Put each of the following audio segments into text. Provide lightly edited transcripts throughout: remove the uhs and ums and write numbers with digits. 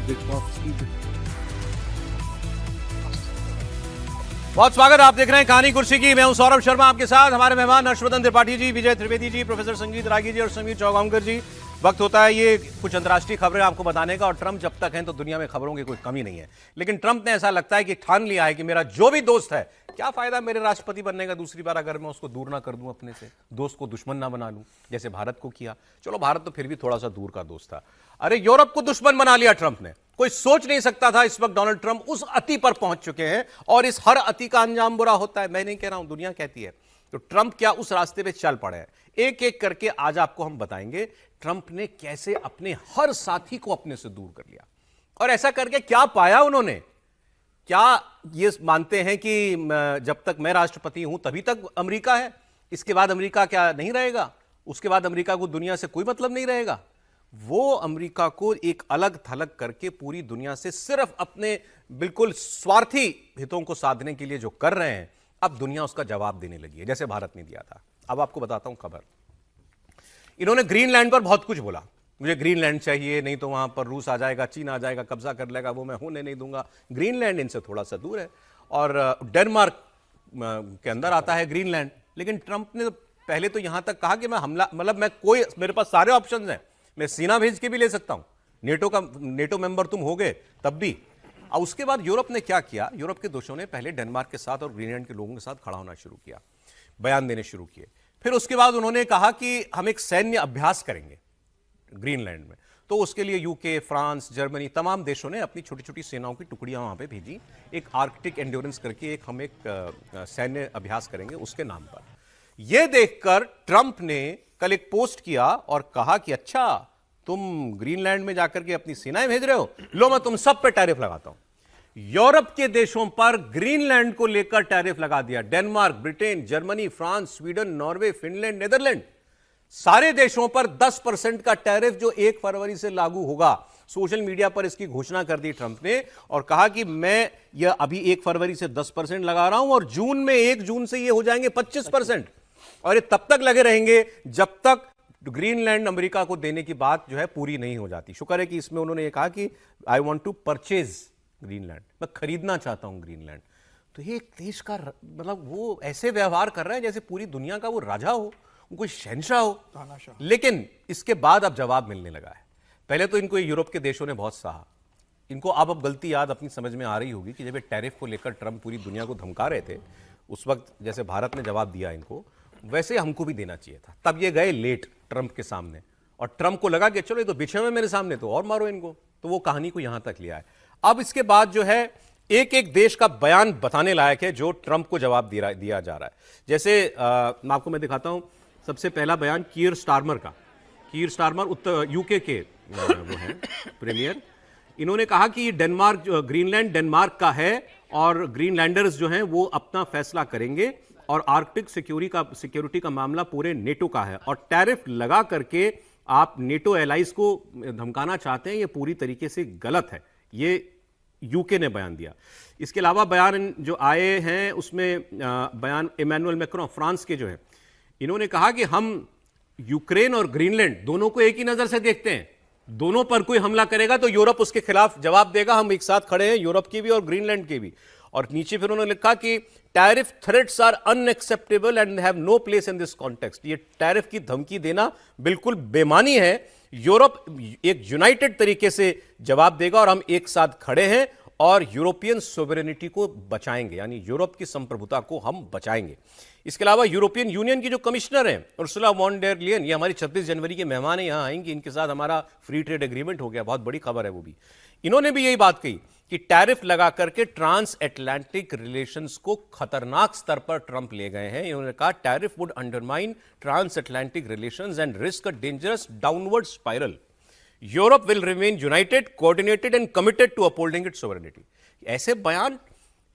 bit of speed. बहुत स्वागत। आप देख रहे हैं कहानी कुर्सी की। मैं हूं सौरभ शर्मा, आपके साथ हमारे मेहमान हर्षवर्धन त्रिपाठी जी, विजय त्रिवेदी जी, प्रोफेसर संगीत रागी जी और समीर चौगांवकर जी। वक्त होता है ये कुछ अंतर्राष्ट्रीय खबरें आपको बताने का, और ट्रंप जब तक हैं तो दुनिया में खबरों की कोई कमी नहीं है। लेकिन ट्रंप ने ऐसा लगता है कि ठान लिया है कि मेरा जो भी दोस्त है, क्या फायदा मेरे राष्ट्रपति बनने का दूसरी बार अगर मैं उसको दूर ना कर दूं अपने से, दोस्त को दुश्मन ना बना लूं, जैसे भारत को किया। चलो भारत तो फिर भी थोड़ा सा दूर का दोस्त था, अरे यूरोप को दुश्मन बना लिया ट्रंप ने। कोई सोच नहीं सकता था इस वक्त डोनाल्ड ट्रंप उस अति पर पहुंच चुके हैं, और इस हर अति का अंजाम बुरा होता है। मैं नहीं कह रहा हूं, दुनिया कहती है। तो ट्रंप क्या उस रास्ते पे चल पड़े हैं। एक एक करके आज आपको हम बताएंगे ट्रंप ने कैसे अपने हर साथी को अपने से दूर कर लिया, और ऐसा करके क्या पाया उन्होंने। क्या ये मानते हैं कि जब तक मैं राष्ट्रपति हूं तभी तक अमेरिका है, इसके बाद अमेरिका क्या नहीं रहेगा, उसके बाद अमेरिका को दुनिया से कोई मतलब नहीं रहेगा। वो अमेरिका को एक अलग थलग करके पूरी दुनिया से सिर्फ अपने बिल्कुल स्वार्थी हितों को साधने के लिए जो कर रहे हैं, अब दुनिया उसका जवाब देने लगी है, जैसे भारत ने दिया था। अब आपको बताता हूं खबर। इन्होंने ग्रीनलैंड पर बहुत कुछ बोला, मुझे ग्रीनलैंड चाहिए, नहीं तो वहां पर रूस आ जाएगा, चीन आ जाएगा, कब्जा कर लेगा, वो मैं होने नहीं दूंगा। ग्रीनलैंड इनसे थोड़ा सा दूर है, और डेनमार्क के अंदर आता है ग्रीनलैंड। लेकिन ट्रंप ने पहले तो यहां तक कहा कि मैं हमला, मतलब मैं कोई, मेरे पास सारे ऑप्शन हैं, मैं सेना भेज के भी ले सकता हूं, नेटो मेंबर तुम हो गए तब भी। और उसके बाद यूरोप ने क्या किया, यूरोप के देशों ने पहले डेनमार्क के साथ और ग्रीनलैंड के लोगों के साथ खड़ा होना शुरू किया, बयान देने शुरू किए। फिर उसके बाद उन्होंने कहा कि हम एक सैन्य अभ्यास करेंगे ग्रीनलैंड में। तो उसके लिए यूके, फ्रांस, जर्मनी, तमाम देशों ने अपनी छोटी छोटी सेनाओं की टुकड़ियां वहां पे भेजी। एक आर्कटिक एंड्योरेंस करके हम एक सैन्य अभ्यास करेंगे उसके नाम पर। यह देखकर ट्रंप ने कल एक पोस्ट किया और कहा कि अच्छा, तुम ग्रीनलैंड में जाकर के अपनी सेनाएं भेज रहे हो, लो मैं तुम सब पे टैरिफ लगाता हूं। यूरोप के देशों पर ग्रीनलैंड को लेकर टैरिफ लगा दिया। Denmark, Britain, Germany, France, Sweden, Norway, Finland, Netherland, सारे देशों पर 10% का टैरिफ जो 1 फरवरी से लागू होगा। सोशल मीडिया पर इसकी घोषणा कर दी ट्रंप ने, और कहा कि मैं यह अभी 1 फरवरी से 10% लगा रहा हूं, और जून में 1 जून से यह हो जाएंगे 25%, और ये तब तक लगे रहेंगे जब तक ग्रीनलैंड अमेरिका को देने की बात जो है पूरी नहीं हो जाती। शुक्र है कि इसमें उन्होंने ये कहा कि I want to purchase Greenland, मैं खरीदना चाहता हूं ग्रीनलैंड। तो ये एक देश का, मतलब वो ऐसे व्यवहार कर रहा है जैसे पूरी दुनिया का वो राजा हो, वो कोई शहंशाह हो। लेकिन इसके बाद अब जवाब मिलने लगा है। पहले तो इनको यूरोप के देशों ने बहुत सहा, इनको अब गलती याद अपनी समझ में आ रही होगी कि जब टैरिफ को लेकर ट्रंप पूरी दुनिया को धमका रहे थे, उस वक्त जैसे भारत ने जवाब दिया इनको, वैसे हमको भी देना चाहिए था। तब ये गए लेट ट्रंप के सामने, और ट्रंप को लगा कि चलो ये तो बिछे हुए मेरे सामने, तो और मारो इनको। तो वो कहानी को यहां तक लिया है। अब इसके बाद जो है एक एक देश का बयान बताने लायक है जो ट्रंप को जवाब दिया जा रहा है। जैसे आपको मैं दिखाता हूं, सबसे पहला बयान कीर स्टारमर का। कीर स्टारमर उत्तर यूके के वो हैं प्रीमियर। इन्होंने कहा कि डेनमार्क, ग्रीनलैंड डेनमार्क का है, और ग्रीनलैंडर्स जो हैं वो अपना फैसला करेंगे, और आर्कटिक सिक्योरिटी का मामला पूरे नेटो का है, और टैरिफ लगा करके आप नेटो एलाइज को धमकाना चाहते हैं, ये पूरी तरीके से गलत है। ये यूके ने बयान दिया। इसके अलावा बयान जो आए हैं उसमें बयान इमैनुअल मैक्रोन फ्रांस के जो है, इन्होंने कहा कि हम यूक्रेन और ग्रीनलैंड दोनों को एक ही नजर से देखते हैं, दोनों पर कोई हमला करेगा तो यूरोप उसके खिलाफ जवाब देगा, हम एक साथ खड़े हैं, यूरोप की भी और ग्रीनलैंड की भी। और नीचे फिर उन्होंने लिखा कि tariff threats are unacceptable and have no place in this context. ये टैरिफ की धमकी देना बिल्कुल बेमानी है। यूरोप एक यूनाइटेड तरीके से जवाब देगा, और हम एक साथ खड़े हैं और यूरोपियन सोवरेनिटी को बचाएंगे, यानी यूरोप की संप्रभुता को हम बचाएंगे। इसके अलावा यूरोपियन यूनियन की जो कमिश्नर हैं उर्सुला वॉन डेर लियन, ये हमारी 26 जनवरी के मेहमान है, यहां आएंगी, इनके साथ हमारा फ्री ट्रेड एग्रीमेंट हो गया, बहुत बड़ी खबर है वो भी। इन्होंने भी यही बात कही कि टैरिफ लगा करके ट्रांस अटलांटिक रिलेशंस को खतरनाक स्तर पर ट्रंप ले गए हैं। इन्होंने कहा tariff would undermine transatlantic relations and risk a dangerous downward spiral. Europe will remain united, coordinated and committed to upholding its sovereignty. ऐसे बयान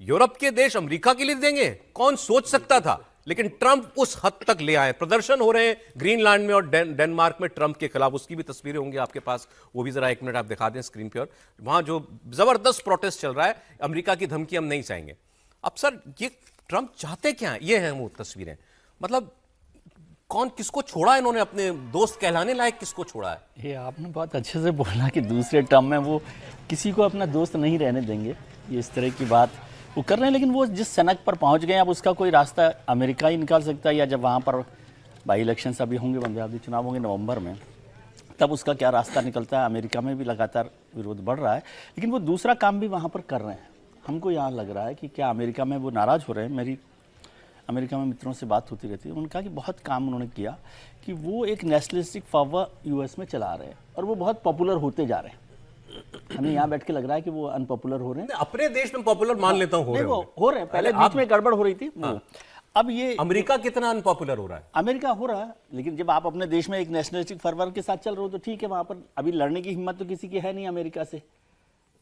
यूरोप के देश अमेरिका के लिए देंगे, कौन सोच सकता था। लेकिन ट्रंप उस हद तक ले आए। प्रदर्शन हो रहे हैं ग्रीनलैंड में और डेनमार्क में ट्रंप के खिलाफ, उसकी भी तस्वीरें होंगी आपके पास, वो भी जरा एक मिनट आप दिखा दें स्क्रीन पर। वहां जो जबरदस्त प्रोटेस्ट चल रहा है, अमेरिका की धमकी हम नहीं चाहेंगे। अब सर ये ट्रंप चाहते क्या हैं, ये हैं वो तस्वीरें। मतलब कौन किसको छोड़ा इन्होंने, अपने दोस्त कहलाने लायक किसको छोड़ा है? ये आपने बहुत अच्छे से बोला कि दूसरे टर्म में वो किसी को अपना दोस्त नहीं रहने देंगे, ये इस तरह की बात वो कर रहे हैं। लेकिन वो जिस सनक पर पहुंच गए, अब उसका कोई रास्ता अमेरिका ही निकाल सकता है, या जब वहाँ पर बाई इलेक्शंस अभी होंगे, पंजाबी चुनाव होंगे नवंबर में, तब उसका क्या रास्ता निकलता है। अमेरिका में भी लगातार विरोध बढ़ रहा है, लेकिन वो दूसरा काम भी वहाँ पर कर रहे हैं। हमको यहाँ लग रहा है कि क्या अमेरिका में वो नाराज़ हो रहे हैं। मेरी अमेरिका में मित्रों से बात होती रहती है, उन्होंने कहा कि बहुत काम उन्होंने किया कि वो एक नेशनलिस्टिक पावर यूएस में चला रहे हैं और वो बहुत पॉपुलर होते जा रहे हैं। हमें यहाँ बैठ के लग रहा है कि वो अनपॉपुलर हो रहे हैं। अपने देश में पॉपुलर मान लेता हूँ, हो रहे हैं। पहले बीच में गड़बड़ हो रही थी। अब ये अमेरिका कितना अनपॉपुलर हो रहा है? अमेरिका हो रहा है, लेकिन जब आप अपने देश में एक नेशनलिस्टिक फर्वर के साथ चल रहे हो तो ठीक है। वहाँ पर अभी लड़ने की हिम्मत तो किसी की है नहीं अमेरिका से।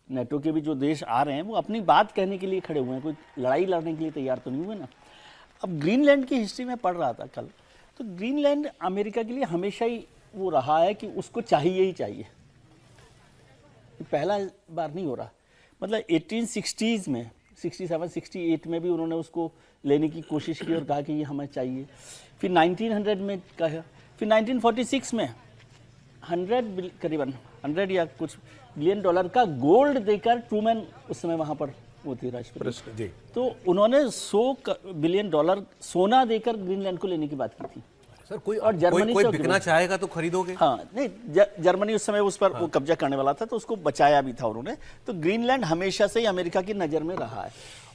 नेटो के भी जो देश आ रहे हैं वो अपनी बात कहने के लिए खड़े हुए हैं, कोई लड़ाई लड़ने के लिए तैयार तो नहीं हुए ना। अब ग्रीनलैंड की हिस्ट्री में पढ़ रहा था कल, तो ग्रीनलैंड अमेरिका के लिए हमेशा ही वो रहा है कि उसको चाहिए ही चाहिए। पहला बार नहीं हो रहा, मतलब 1860s में 67-68 में भी उन्होंने उसको लेने की कोशिश की और कहा कि ये हमें चाहिए। फिर 1900 में कहा, फिर 1946 में करीबन 100 या कुछ बिलियन डॉलर का गोल्ड देकर ट्रूमैन उस समय वहाँ पर वो थे राष्ट्रपति जी, तो उन्होंने 100 बिलियन डॉलर सोना देकर ग्रीनलैंड को लेने की बात की थी। सर और जर्मनी कोई बिकना चाहेगा तो खरीदोगे? हाँ, नहीं, जर्मनी उस समय उस पर वो कब्जा करने वाला था, तो उसको बचाया भी था उन्होंने। तो ग्रीनलैंड हमेशा से ही अमेरिका की नज़र में रहा है।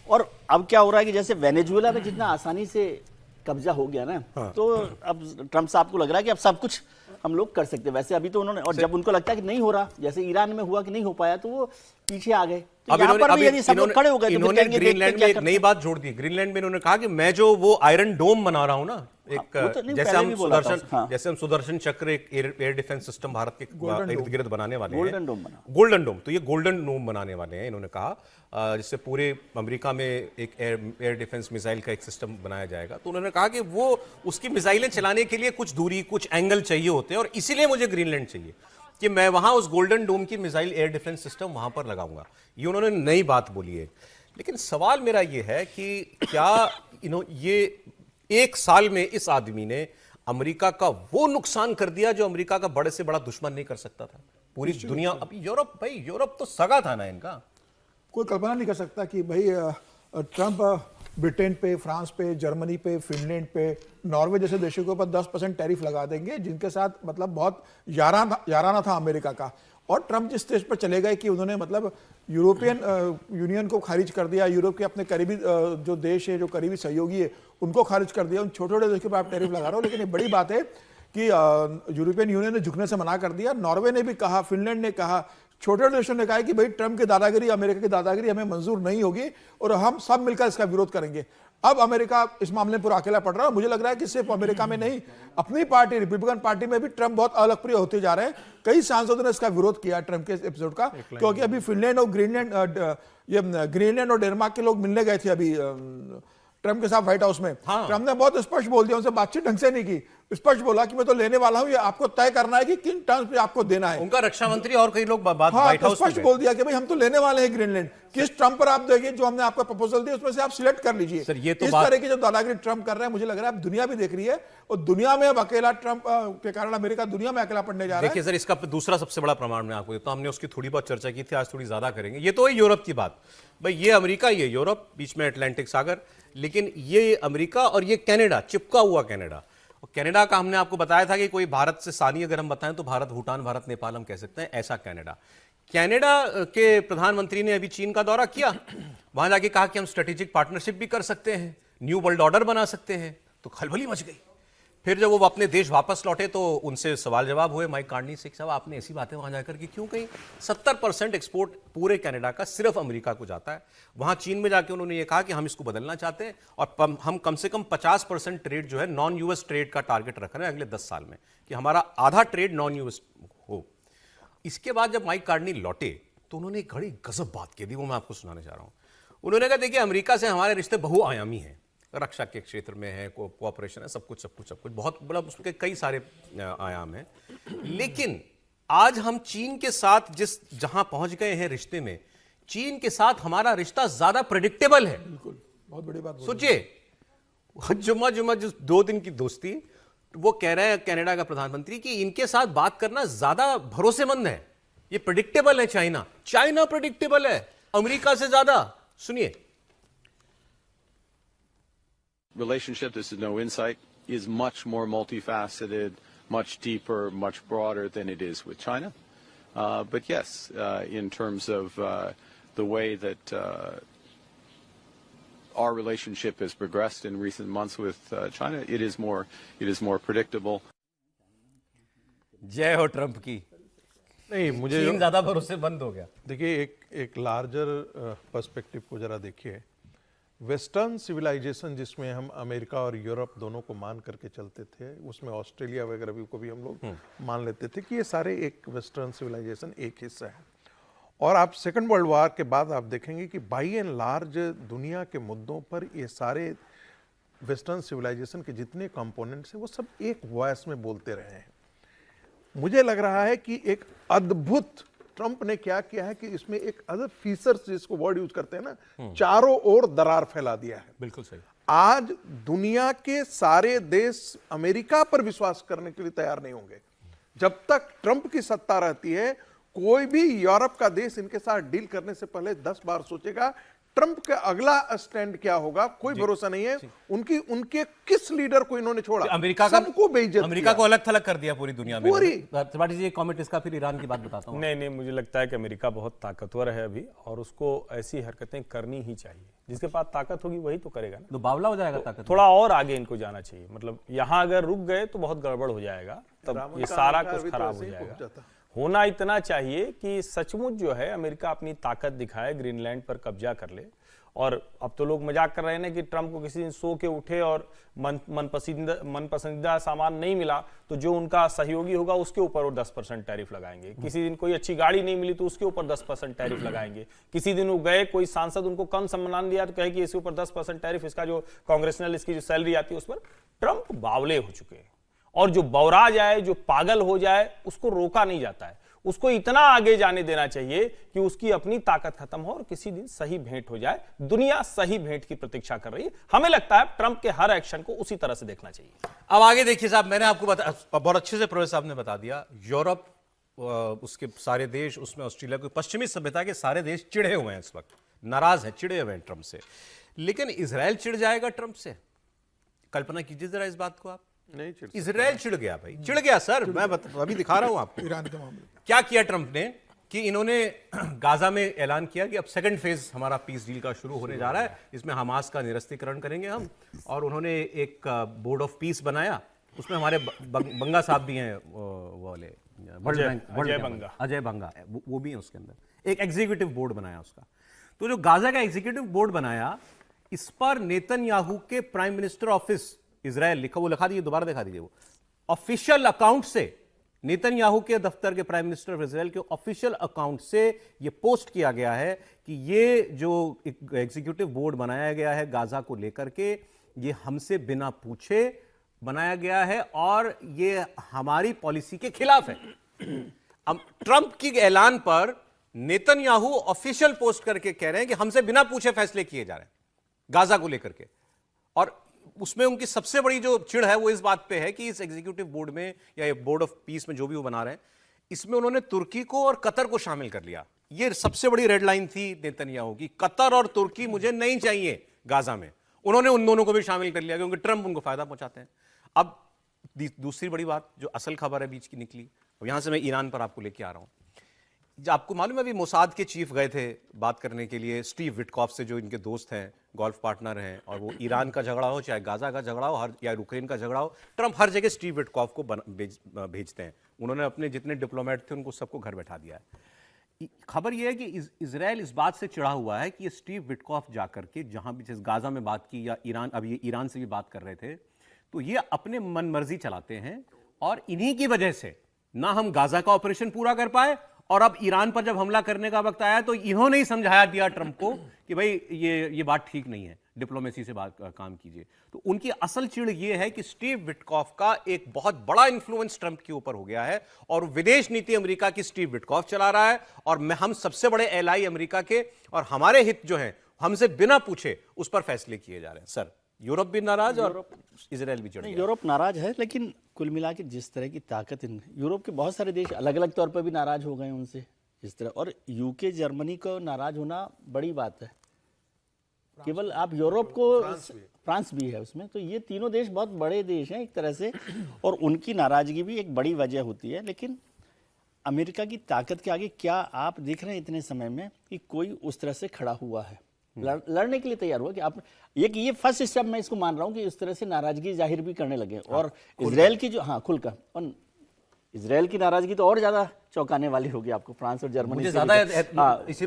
और अब क्या हो रहा है कि जैसे वेनेजुएला में जितना आसानी से कब्जा हो गया ना, तो अब ट्रम्प साहब को लग रहा है कि अब सब कुछ हम लोग कर सकते हैं। वैसे अभी तो उन्होंने, और जब उनको लगता है कि नहीं हो रहा, जैसे ईरान में हुआ कि नहीं हो पाया, तो वो पीछे आ गए। तो यहाँ पर भी यदि सब लोग खड़े हो गए तो इन्होंने ग्रीनलैंड में एक नई बात जोड़ दी। ग्रीनलैंड में इन्होंने कहा कि मैं जो वो आयरन डोम बना रहा हूँ ना, एक जैसे हम सुदर्शन चक्र, एक एयर डिफेंस सिस्टम भारत के इर्द गिर्द बनाने वाले हैं, गोल्डन डोम, तो ये गोल्डन डोम बनाने वाले हैं इन्होंने कहा, जिससे पूरे अमेरिका में एक एयर डिफेंस मिसाइल का एक सिस्टम बनाया जाएगा। तो उन्होंने कहा कि वो उसकी मिसाइलें चलाने के लिए कुछ दूरी, कुछ एंगल चाहिए होते हैं, और इसीलिए मुझे ग्रीनलैंड चाहिए कि मैं वहां उस गोल्डन डोम की मिसाइल एयर डिफेंस सिस्टम वहां पर लगाऊंगा। ये उन्होंने नई बात बोली है। लेकिन सवाल मेरा ये है कि क्या ये एक साल में इस आदमी ने अमेरिका का वो नुकसान कर दिया जो अमेरिका का बड़े से बड़ा दुश्मन नहीं कर सकता था? पूरी दुनिया, अभी यूरोप, भाई यूरोप तो सगा था ना इनका। कोई कल्पना नहीं कर सकता कि भाई ट्रंप ब्रिटेन पे, फ्रांस पे, जर्मनी पे, फिनलैंड पे, नॉर्वे जैसे देशों के ऊपर 10% टैरिफ लगा देंगे, जिनके साथ मतलब बहुत याराना था अमेरिका का। और ट्रंप जिस स्टेज पर चले गए कि उन्होंने मतलब यूरोपियन यूनियन को खारिज कर दिया, यूरोप के अपने करीबी जो देश है, जो करीबी सहयोगी है, उनको खारिज कर दिया। उन छोटे छोटे देश के ऊपर आप टैरिफ लगा रहे हो। लेकिन ये बड़ी बात है कि यूरोपियन यूनियन ने झुकने से मना कर दिया। नॉर्वे ने भी कहा, फिनलैंड ने कहा, छोटे देशों ने कहा कि भाई ट्रंप की दादागिरी, अमेरिका की दादागिरी हमें मंजूर नहीं होगी और हम सब मिलकर इसका विरोध करेंगे। अब अमेरिका इस मामले में पूरा अकेला पड़ रहा है। मुझे लग रहा है कि सिर्फ अमेरिका में नहीं, अपनी पार्टी रिपब्लिकन पार्टी में भी ट्रंप बहुत अलोकप्रिय होते जा रहे हैं। कई सांसदों ने इसका विरोध किया ट्रंप के एपिसोड का, क्योंकि अभी फिनलैंड और ग्रीनलैंड और डेनमार्क के लोग मिलने गए थे अभी ट्रंप के साथ व्हाइट हाउस में। ट्रंप ने बहुत स्पष्ट बोल दिया, उनसे बातचीत ढंग से नहीं की, स्पष्ट बोला कि मैं तो लेने वाला हूं, ये आपको तय करना है कि किन टर्म्स पे आपको देना है। उनका रक्षा मंत्री और कई लोग व्हाइट हाउस स्पष्ट बोल दिया कि भाई हम तो लेने वाले हैं ग्रीनलैंड, किस ट्रम्प पर आप देंगे, जो हमने आपका प्रपोजल दिया उसमें से आप सिलेक्ट कर लीजिए। सर, ये तो इस तरह की जो दादागिरी ट्रंप कर रहे हैं, मुझे लग रहा है अब दुनिया भी देख रही है, और दुनिया में अब अकेला ट्रंप के कारण अमेरिका दुनिया में अकेला पड़ने जा रहा है। देखिए सर, इसका दूसरा सबसे बड़ा प्रमाण मैं आपको देता हूं, हमने उसकी थोड़ी बहुत चर्चा की थी, आज थोड़ी ज्यादा करेंगे। ये तो है यूरोप की बात, भाई ये अमेरिका, ये यूरोप, बीच में अटलांटिक सागर, लेकिन ये अमेरिका और ये कनाडा, चिपका हुआ कनाडा। और कनाडा का हमने आपको बताया था कि कोई भारत से सानी अगर हम बताएं तो भारत, भूटान, भारत, नेपाल हम कह सकते हैं, ऐसा कनाडा। कनाडा के प्रधानमंत्री ने अभी चीन का दौरा किया, वहां जाके कहा कि हम स्ट्रेटेजिक पार्टनरशिप भी कर सकते हैं, न्यू वर्ल्ड ऑर्डर बना सकते हैं, तो खलबली मच गई। फिर जब वो अपने देश वापस लौटे तो उनसे सवाल जवाब हुए माइक कार्नी से, साहब आपने ऐसी बातें वहां जाकर की क्यों कही? 70% एक्सपोर्ट पूरे कनाडा का सिर्फ अमेरिका को जाता है। वहां चीन में जाके उन्होंने ये कहा कि हम इसको बदलना चाहते हैं और हम कम से कम 50% ट्रेड जो है नॉन यूएस ट्रेड का टारगेट रख रहे हैं अगले 10 साल में, कि हमारा आधा ट्रेड नॉन यूएस हो। इसके बाद जब माइक कार्नी लौटे तो उन्होंने एक बड़ी गजब बात कह दी, वो मैं आपको सुनाने जा रहा हूं। उन्होंने कहा देखिए अमेरिका से हमारे रिश्ते बहुआयामी हैं, रक्षा के क्षेत्र में है, कोऑपरेशन है, सब कुछ बहुत बड़ा, उसके कई सारे आयाम हैं। लेकिन आज हम चीन के साथ जहां पहुंच गए हैं रिश्ते में, चीन के साथ हमारा रिश्ता ज्यादा प्रेडिक्टेबल है। बिल्कुल, बहुत बड़ी बात सोचिए, जुम्मा जो 2 दिन की दोस्ती, वो कह रहे हैं कनाडा का प्रधानमंत्री कि इनके साथ बात करना ज्यादा भरोसेमंद है, ये प्रेडिक्टेबल है। चाइना प्रेडिक्टेबल है अमेरिका से ज्यादा। सुनिए। Relationship, this is no insight, is much more multifaceted, much deeper, much broader than it is with China. But yes, in terms of the way that our relationship has progressed in recent months with China, it is more predictable. जय हो Trump की। नहीं, मुझे चीन ज्यादा भरोसेमंद हो गया। देखिए एक लार्जर पर्सपेक्टिव को जरा देखिए। वेस्टर्न सिविलाइजेशन जिसमें हम अमेरिका और यूरोप दोनों को मान करके चलते थे, उसमें ऑस्ट्रेलिया वगैरह भी को भी हम लोग मान लेते थे कि ये सारे एक वेस्टर्न सिविलाइजेशन एक हिस्सा है। और आप सेकंड वर्ल्ड वॉर के बाद आप देखेंगे कि बाई एंड लार्ज दुनिया के मुद्दों पर ये सारे वेस्टर्न सिविलाइजेशन के जितने कंपोनेंट्स हैं वो सब एक वॉइस में बोलते रहे हैं। मुझे लग रहा है कि एक अद्भुत ट्रंप ने क्या किया है कि इसमें एक अदर फीचर्स जिसको वर्ड यूज करते हैं ना, चारों ओर दरार फैला दिया है। बिल्कुल सही। आज दुनिया के सारे देश अमेरिका पर विश्वास करने के लिए तैयार नहीं होंगे। जब तक ट्रंप की सत्ता रहती है, कोई भी यूरोप का देश इनके साथ डील करने से पहले 10 बार सोचेगा। ट्रंप का अगला स्टैंड क्या होगा कोई भरोसा नहीं है। उनके किस लीडर को इन्होंने छोड़ा, अमेरिका का सबको बेइज्जत अमेरिका को अलग थलग कर दिया पूरी दुनिया में। पूरी। त्रिपाठी जी एक कमेंट इसका, फिर ईरान की बात बताता हूँ। नहीं, मुझे लगता है कि अमेरिका बहुत ताकतवर है अभी, और उसको ऐसी हरकतें करनी ही चाहिए। जिसके पास ताकत होगी वही तो करेगा ना। तो बावला हो जाएगा ताकत। थोड़ा और आगे इनको जाना चाहिए। मतलब यहाँ अगर रुक गए तो बहुत गड़बड़ हो जाएगा, तब ये सारा कुछ खराब हो जाएगा। होना इतना चाहिए कि सचमुच जो है अमेरिका अपनी ताकत दिखाए, ग्रीनलैंड पर कब्जा कर ले। और अब तो लोग मजाक कर रहे हैं ना कि ट्रंप को किसी दिन सो के उठे और मन पसंदीदा सामान नहीं मिला तो जो उनका सहयोगी होगा उसके ऊपर वो 10% टैरिफ लगाएंगे। किसी दिन कोई अच्छी गाड़ी नहीं मिली तो उसके ऊपर 10% टैरिफ लगाएंगे। किसी दिन वो गए, कोई सांसद उनको कम सम्मान दिया तो कहे कि इसके ऊपर 10% टैरिफ, इसका जो कांग्रेसनल इसकी जो सैलरी आती है उस पर। ट्रंप बावले हो चुके हैं, और जो बौरा जाए, जो पागल हो जाए, उसको रोका नहीं जाता है। उसको इतना आगे जाने देना चाहिए कि उसकी अपनी ताकत खत्म हो और किसी दिन सही भेंट हो जाए। दुनिया सही भेंट की प्रतीक्षा कर रही है। हमें लगता है ट्रंप के हर एक्शन को उसी तरह से देखना चाहिए। अब आगे देखिए साहब, मैंने आपको बहुत अच्छे से प्रोफेसर साहब ने बता दिया। यूरोप, उसके सारे देश, उसमें ऑस्ट्रेलिया को, पश्चिमी सभ्यता के सारे देश चिढ़े हुए हैं इस वक्त, नाराज हैं, चिढ़े हुए हैं ट्रंप से। लेकिन इजराइल चिढ़ जाएगा ट्रंप से? कल्पना कीजिए जरा इस बात को आप। नहीं चिढ़, इजराइल चिढ़ गया भाई, चिढ़ गया सर। मैं अभी दिखा रहा हूं आपको ईरान के मामले में क्या किया ट्रंप ने, कि इन्होंने गाजा में ऐलान किया कि अब सेकंड फेज हमारा पीस डील का शुरू होने जा रहा है, इसमें हमास का निरस्तीकरण करेंगे हम। और उन्होंने एक बोर्ड ऑफ पीस बनाया, उसमें हमारे बंगा साहब भी हैं, वो वाले अजय बंगा, वो भी हैं उसके अंदर। एक एग्जीक्यूटिव बोर्ड बनाया उसका। तो जो गाजा का एग्जीक्यूटिव बोर्ड बनाया, इस पर नेतन्याहू के प्राइम मिनिस्टर ऑफिस इजराइल लिखा, वो लिखा दीजिए, दोबारा दिखा दीजिए। वो ऑफिशियल अकाउंट से, नेतन्याहू के दफ्तर के प्राइम मिनिस्टर ऑफ इजराइल के ऑफिशियल अकाउंट से ये पोस्ट किया गया है कि ये जो एग्जीक्यूटिव बोर्ड बनाया गया है गाजा को लेकर के, ये हमसे बिना पूछे बनाया गया है और ये हमारी पॉलिसी के खिलाफ है। अब ट्रंप की ऐलान पर नेतन्याहू ऑफिशियल पोस्ट करके कह रहे हैं कि हमसे बिना पूछे फैसले किए जा रहे हैं गाजा को लेकर के। और उसमें उनकी सबसे बड़ी जो चिढ़ है वो इस बात पे है कि इस एग्जीक्यूटिव बोर्ड में या बोर्ड ऑफ पीस में जो भी वो बना रहे हैं, इसमें उन्होंने तुर्की को और कतर को शामिल कर लिया। ये सबसे बड़ी रेड लाइन थी नेतन्याहू की, कतर और तुर्की मुझे नहीं चाहिए गाजा में। उन्होंने उन दोनों को भी शामिल कर लिया क्योंकि ट्रंप उनको फायदा पहुंचाते हैं। अब दूसरी बड़ी बात जो असल खबर है बीच की निकली, अब यहां से मैं ईरान पर आपको लेके आ रहा हूं। आपको मालूम है अभी मोसाद के चीफ गए थे बात करने के लिए स्टीव विटकॉफ से, जो इनके दोस्त हैं, गोल्फ पार्टनर हैं, और वो ईरान का झगड़ा हो, चाहे गाजा का झगड़ा हो, या यूक्रेन का झगड़ा हो, ट्रंप हर जगह स्टीव विटकॉफ को भेजते हैं। उन्होंने अपने जितने डिप्लोमेट थे उनको सबको घर बैठा दिया है। खबर यह है कि इजराइल इस बात से चिढ़ा हुआ है कि ये स्टीव विटकॉफ जाकर के जहां भी, जैसे गाजा में बात की या ईरान, अब ये ईरान से भी बात कर रहे थे, तो ये अपने मन मर्जी चलाते हैं। और इन्हीं की वजह से ना हम गाजा का ऑपरेशन पूरा कर पाए, और अब ईरान पर जब हमला करने का वक्त आया तो इन्होंने ही समझाया दिया ट्रंप को कि भाई ये बात ठीक नहीं है, डिप्लोमेसी से बात काम कीजिए। तो उनकी असल चिढ़ ये है कि स्टीव विटकॉफ का एक बहुत बड़ा इंफ्लुएंस ट्रंप के ऊपर हो गया है, और विदेश नीति अमेरिका की स्टीव विटकॉफ चला रहा है, और हम सबसे बड़े एलाई अमेरिका के, और हमारे हित जो हैं हमसे बिना पूछे उस पर फैसले किए जा रहे हैं। सर यूरोप भी नाराज और इजराइल भी चिढ़ नहीं, गया। यूरोप नाराज है, लेकिन कुल मिला के जिस तरह की ताकत यूरोप के बहुत सारे देश अलग अलग तौर पर भी नाराज हो गए उनसे इस तरह, और यूके जर्मनी को नाराज होना बड़ी बात है। केवल आप यूरोप को, फ्रांस भी है उसमें, तो ये तीनों देश बहुत बड़े देश हैं एक तरह से, और उनकी नाराजगी भी एक बड़ी वजह होती है। लेकिन अमेरिका की ताकत के आगे क्या आप देख रहे हैं इतने समय में कि कोई उस तरह से खड़ा हुआ है, लड़ने के लिए तैयार हुआ कि आप ये फर्स्ट स्टेप मैं इसको मान रहा हूं कि इस तरह से नाराजगी जाहिर भी करने लगे। और इजराइल की जो खुलकर, और इजराइल की नाराजगी तो और ज्यादा चौंकाने वाली होगी आपको, फ्रांस और जर्मनी मुझे से ज्यादा इसी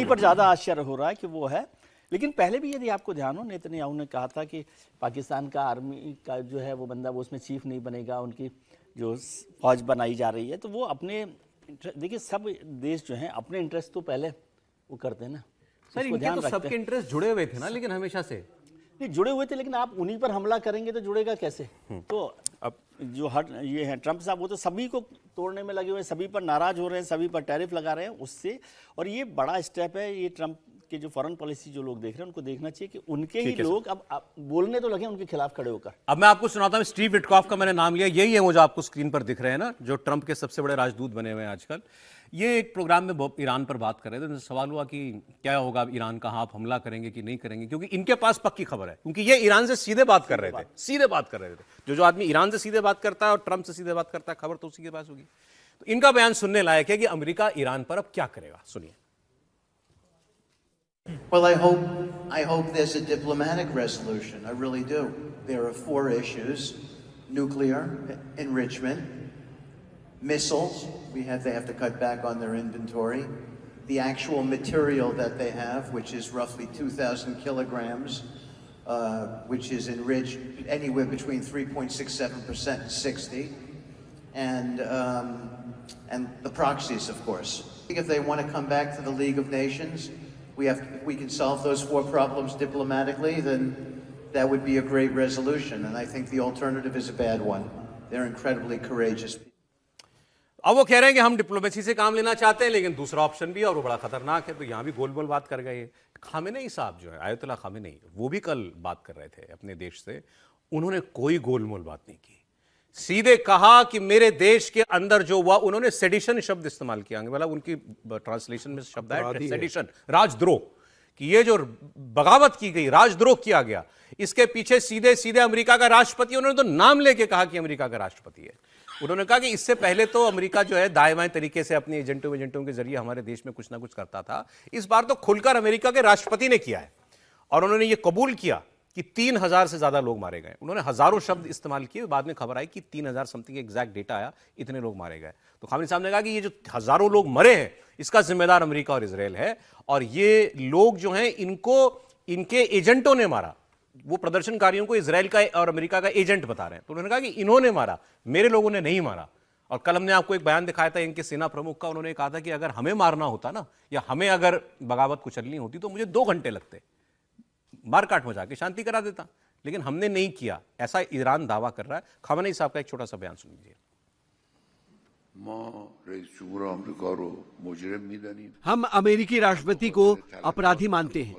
पर ज्यादा आश्चर्य हो रहा है कि वो है। लेकिन पहले भी यदि आपको ध्यान हो, नेतन्याहू ने कहा था कि पाकिस्तान का आर्मी का जो है वो बंदा वो उसमें चीफ नहीं बनेगा, उनकी जो फौज बनाई जा रही है, तो वो अपने, देखिए सब देश जो हैं अपने इंटरेस्ट तो पहले वो करते हैं ना सर, इनके तो सबके इंटरेस्ट जुड़े हुए थे ना, लेकिन हमेशा से नहीं जुड़े हुए थे, लेकिन आप उन्हीं पर हमला करेंगे तो जुड़ेगा कैसे? तो अब जो ये है ट्रंप साहब, वो तो सभी को तोड़ने में लगे हुए हैं, सभी पर नाराज हो रहे हैं, सभी पर टैरिफ लगा रहे हैं उससे। और ये बड़ा स्टेप है, ये ट्रंप के जो फॉरेन पॉलिसी जो लोग देख रहे हैं उनको देखना चाहिए कि उनके ही लोग अब बोलने तो लगे उनके खिलाफ खड़े होकर। अब मैं आपको सुनाता हूं, स्टीव विटकॉफ का मैंने नाम लिया, यही है वो जो आपको स्क्रीन पर दिख रहे हैं ना, जो ट्रंप के सबसे बड़े राजदूत बने हुए हैं आजकल। ये एक प्रोग्राम में ईरान पर बात कर रहे थे, उनसे सवाल हुआ कि क्या होगा ईरान का, आप हमला करेंगे कि नहीं करेंगे, क्योंकि इनके पास पक्की खबर है, क्योंकि ये ईरान से सीधे बात कर रहे थे, सीधे बात कर रहे थे। जो आदमी ईरान से सीधे बात करता है और ट्रंप से सीधे बात करता है, खबर तो उसी के पास होगी। तो इनका बयान सुनने लायक है कि अमेरिका ईरान पर अब क्या करेगा, सुनिए। Well, I hope there's a diplomatic resolution. I really do. There are 4 issues: nuclear enrichment, missiles. They have to cut back on their inventory. The actual material that they have, which is roughly 2,000 kilograms, which is enriched anywhere between 3.67% and 60, and the proxies, of course. If they want to come back to the League of Nations, if we can solve those 4 problems diplomatically, then that would be a great resolution. And I think the alternative is a bad one. They're incredibly courageous. अब वो कह रहे हैं कि हम diplomacy से काम लेना चाहते हैं, लेकिन दूसरा ऑप्शन भी है और वो बड़ा खतरनाक है। तो यहां भी गोल-मोल बात कर गए। खामेनेई साहब जो है, आयतुल्ला खामेनेई, वो भी कल बात कर रहे थे अपने देश से। उन्होंने कोई गोल-मोल बात नहीं की, सीधे कहा कि मेरे देश के अंदर जो हुआ, उन्होंने सेडिशन शब्द इस्तेमाल किया, मतलब उनकी ट्रांसलेशन में शब्द है सेडिशन, राजद्रोह, कि ये जो बगावत की गई, राजद्रोह किया गया, इसके पीछे सीधे सीधे अमेरिका का राष्ट्रपति, उन्होंने तो नाम लेके कहा कि अमेरिका का राष्ट्रपति है। उन्होंने कहा कि इससे पहले तो अमेरिका जो है दाएं बाएं तरीके से अपने एजेंटों के जरिए हमारे देश में कुछ ना कुछ करता था, इस बार तो खुलकर अमेरिका के राष्ट्रपति ने किया है। और उन्होंने ये कबूल किया कि 3,000 से ज्यादा लोग मारे गए। उन्होंने हजारों शब्द इस्तेमाल किए, बाद में खबर आई कि 3,000 समथिंग एग्जैक्ट डेटा आया, इतने लोग मारे गए। तो खामेनेई साहब ने कहा कि ये जो हजारों लोग मरे हैं, इसका जिम्मेदार अमेरिका और इजराइल है, और ये लोग जो हैं इनको इनके एजेंटों ने मारा। वो प्रदर्शनकारियों को इजराइल का और अमेरिका का एजेंट बता रहे हैं। तो उन्होंने कहा कि इन्होंने मारा, मेरे लोगों ने नहीं मारा। और कल हमने आपको एक बयान दिखाया था इनके सेना प्रमुख का, उन्होंने कहा था कि अगर हमें मारना होता ना, या हमें अगर बगावत कुचलनी होती, तो मुझे 2 घंटे लगते, मारकाट मचा के शांति करा देता, लेकिन हमने नहीं किया, ऐसा ईरान दावा कर रहा है। खामेनेई साहब का एक छोटा सा बयान सुन लीजिए। हम अमेरिकी राष्ट्रपति को अपराधी मानते हैं,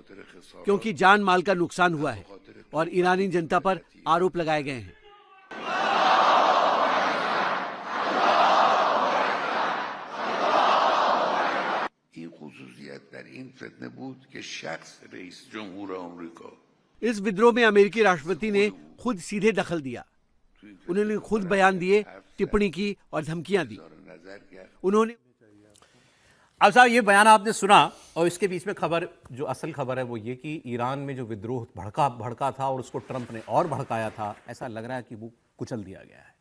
क्योंकि जान माल का नुकसान हुआ है और ईरानी जनता पर आरोप लगाए गए हैं। इस विद्रोह में अमेरिकी राष्ट्रपति ने खुद सीधे दखल दिया। उन्होंने खुद बयान दिए, टिप्पणी की और धमकियां दी। उन्होंने अब साहब ये बयान आपने सुना, और इसके बीच में खबर, जो असल खबर है वो ये कि ईरान में जो विद्रोह भड़का था और उसको ट्रंप ने और भड़काया था, ऐसा लग रहा है कि वो कुचल दिया गया है।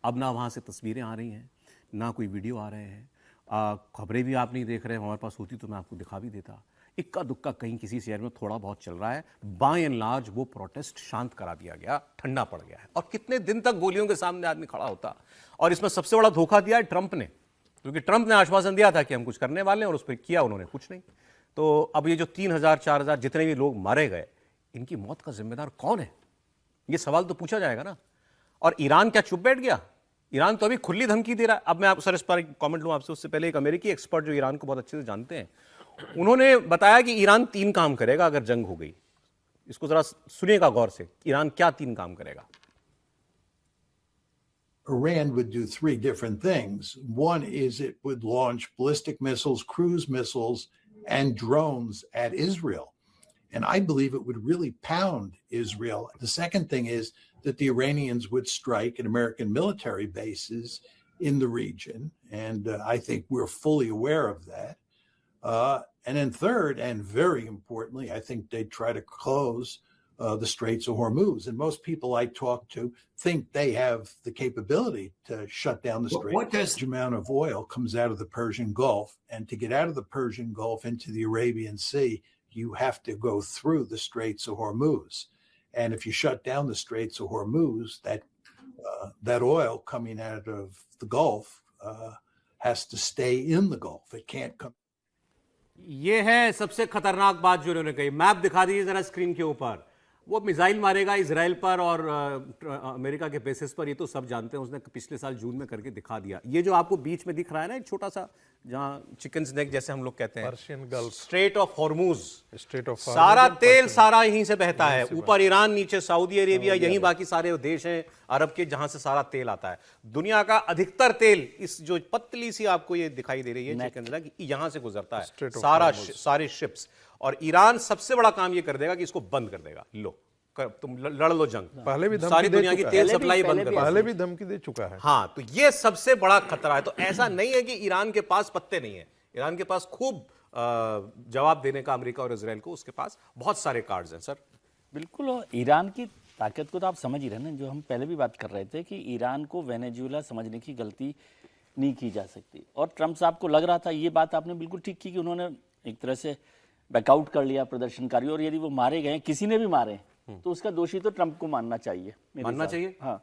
अब ना वहाँ से तस्वीरें आ रही हैं, ना कोई वीडियो आ रहे हैं, खबरें भी आप नहीं देख रहे हैं। हमारे पास होती तो मैं आपको दिखा भी देता। इक्का दुक्का कहीं किसी शहर में थोड़ा बहुत चल रहा है। बाय एंड लार्ज वो प्रोटेस्ट शांत करा दिया गया, ठंडा पड़ गया है। और कितने दिन तक गोलियों के सामने आदमी खड़ा होता। और इसमें सबसे बड़ा धोखा दिया है ट्रंप ने, क्योंकि ट्रंप ने आश्वासन दिया था कि हम कुछ करने वाले हैं, और उस पर किया उन्होंने कुछ नहीं। तो अब ये जो 3,000 4,000 जितने भी लोग मारे गए, इनकी मौत का जिम्मेदार कौन है, ये सवाल तो पूछा जाएगा ना। और ईरान क्या चुप बैठ गया? ईरान तो अभी खुली धमकी दे रहा है। अब मैं आप सर इस पर कमेंट लूँ आपसे, उससे पहले एक अमेरिकी एक्सपर्ट जो ईरान को बहुत अच्छे से जानते हैं, उन्होंने बताया कि ईरान 3 काम करेगा अगर जंग हो गई। इसको जरा सुनिएगा गौर से, ईरान क्या 3 काम करेगा। Iran would do 3 different things. One is it would launch ballistic missiles, cruise missiles, and drones at Israel. And I believe it would really pound Israel. The second thing is that the Iranians would strike at American military bases in the region. And I think we're fully aware of that. And then third, and very importantly, I think they'd try to close the Straits of Hormuz. And most people I talk to think they have the capability to shut down the Straits. What does amount of oil comes out of the Persian Gulf? And to get out of the Persian Gulf into the Arabian Sea, you have to go through the Straits of Hormuz. And if you shut down the Straits of Hormuz, that oil coming out of the Gulf has to stay in the Gulf. It can't come. ये है सबसे खतरनाक बात जो उन्होंने कही। Map दिखा दीजिए जरा स्क्रीन के ऊपर। वो मिसाइल मारेगा इजराइल पर और अमेरिका के बेसिस पर, ये तो सब जानते हैं, उसने पिछले साल जून में करके दिखा दिया। ये जो आपको बीच में दिख रहा है ना, एक छोटा सा, जहां चिकन नेक जैसे हम लोग कहते हैं, Persian gulf, straight of Hormuz, straight of सारा तेल सारा यहीं से बहता है। ऊपर ईरान, नीचे सऊदी अरेबिया, यहीं बाकी सारे देश हैं अरब के जहां से सारा तेल आता है। दुनिया का अधिकतर तेल, इस जो पतली सी आपको ये दिखाई दे रही है चिकन नेक, यहां से गुजरता है सारे शिप्स। और ईरान सबसे बड़ा काम ये कर देगा कि इसको बंद कर देगा। लो तुम लड़ लो जंग, पहले भी सारी दुनिया की तेल सप्लाई बंद कर, पहले भी धमकी दे चुका है। हाँ, तो ये सबसे बड़ा खतरा है। तो ऐसा नहीं है कि ईरान के पास पत्ते नहीं है, ईरान के पास खूब जवाब देने का अमेरिका और इजराइल को, उसके पास बहुत सारे कार्ड्स हैं सर। बिल्कुल, और ईरान की ताकत को तो आप समझ ही रहे ना, जो हम पहले भी बात कर रहे थे कि ईरान को वेनेजुएला समझने की गलती नहीं की जा सकती। और ट्रंप साहब को लग रहा था, ये बात आपने बिल्कुल ठीक की कि उन्होंने एक तरह से बैकआउट कर लिया प्रदर्शनकारियों, और यदि वो मारे गए, किसी ने भी मारे, तो उसका दोषी तो ट्रंप को मानना चाहिए, मानना चाहिए। हाँ,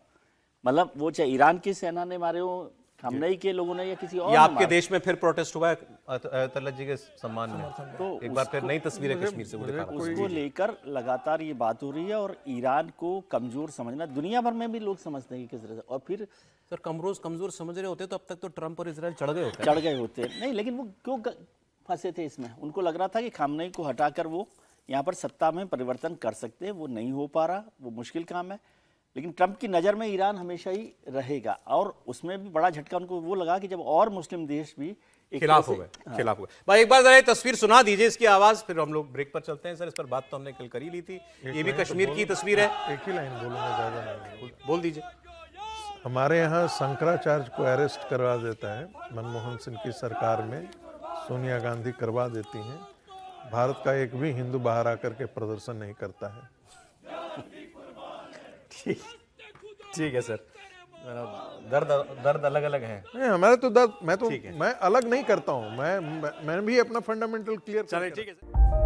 मतलब वो चाहे ईरान की सेना ने मारे हो, खामनेई के लोगों ने, या किसी और, या आपके देश में फिर प्रोटेस्ट हुआ है अयतुल्ला जी के सम्मान में, तो एक बार फिर नई तस्वीरें कश्मीर से उसको लेकर लगातार ये बात हो रही है। और ईरान को कमजोर समझना, दुनिया भर में भी लोग समझते हैं कि किस तरह से, और फिर सर कमजोर समझ रहे होते तो अब तक तो ट्रंप और इजराइल चढ़ गए होते नहीं, लेकिन वो क्यों फंसे थे इसमें? उनको लग रहा था कि खामनेई को हटाकर वो यहाँ पर सत्ता में परिवर्तन कर सकते हैं, वो नहीं हो पा रहा, वो मुश्किल काम है। लेकिन ट्रंप की नज़र में ईरान हमेशा ही रहेगा, और उसमें भी बड़ा झटका उनको वो लगा कि जब और मुस्लिम देश भी खिलाफ हो गए। भाई एक बार जरा तस्वीर सुना दीजिए, इसकी आवाज, फिर हम लोग ब्रेक पर चलते हैं। सर इस पर बात तो हमने कल कर ही ली थी, ये भी कश्मीर की तस्वीर है। एक ही लाइन बोलूंगा, ज्यादा नहीं बोल दीजिए। हमारे यहाँ शंकराचार्य को अरेस्ट करवा देता है मनमोहन सिंह की सरकार में, सोनिया गांधी करवा देती हैं, भारत का एक भी हिंदू बाहर आकर के प्रदर्शन नहीं करता है। ठीक है सर, दर्द अलग अलग है। नहीं, हमारे तो दर्द, मैं अलग नहीं करता हूँ, मैं भी अपना फंडामेंटल क्लियर। चलिए ठीक है सर।